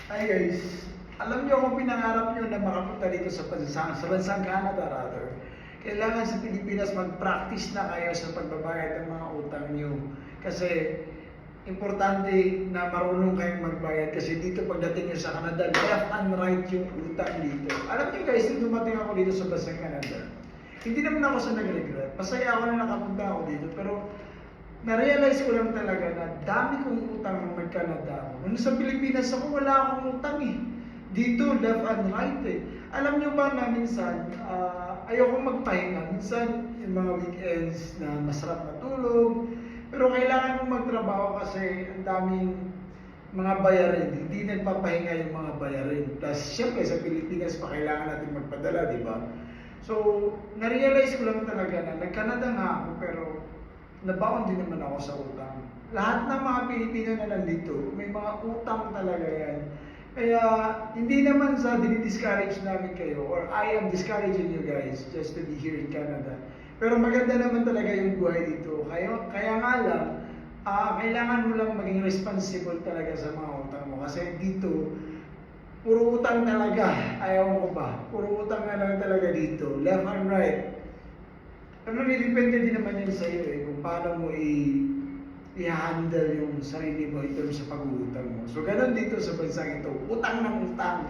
Hi guys, alam niyo kung pinangarap niyo na makapunta dito sa bansang Canada rather, kailangan sa Pilipinas mag-practice na kayo sa pagbabayad ng mga utang niyo. Kasi importante na marunong kayong magbayad kasi dito pagdating niyo sa Canada, left and right yung utang dito. Alam niyo guys, nung dumating ako dito sa bansang Canada, hindi naman ako sa nag-regret. Masaya ako na nakapunta ako dito, pero na-realize ko lang talaga na dami kong utang nung nag-Canada ako. Nung sa Pilipinas ako, wala akong utang eh. Dito, left and right eh. Alam nyo ba na minsan, ayokong magpahinga. Minsan, yung mga weekends na masarap matulog. Pero kailangan mong magtrabaho kasi ang daming mga bayarin. Hindi nagpapahinga yung mga bayarin. Plus, syempre sa Pilipinas pa kailangan natin magpadala, di ba? So, na-realize ko lang talaga na nag-Canada nga ako, pero nabaon din naman ako sa utang. Lahat ng mga Pilipino na nandito, may mga utang talaga yan. Kaya hindi naman sa dinidiscourage namin kayo or I am discouraging you guys just to be here in Canada. Pero maganda naman talaga yung buhay dito. Kaya nga lang, kailangan mo lang maging responsible talaga sa mga utang mo. Kasi dito, puro utang talaga. Ayaw ko ba? Puro utang na lang talaga dito. Left and right. Pero depende din naman yun sa'yo eh, kung paano mo i-handle yung sarili mo ito sa pag-uutang mo. So, ganun dito sa bansang ito, utang ng utang.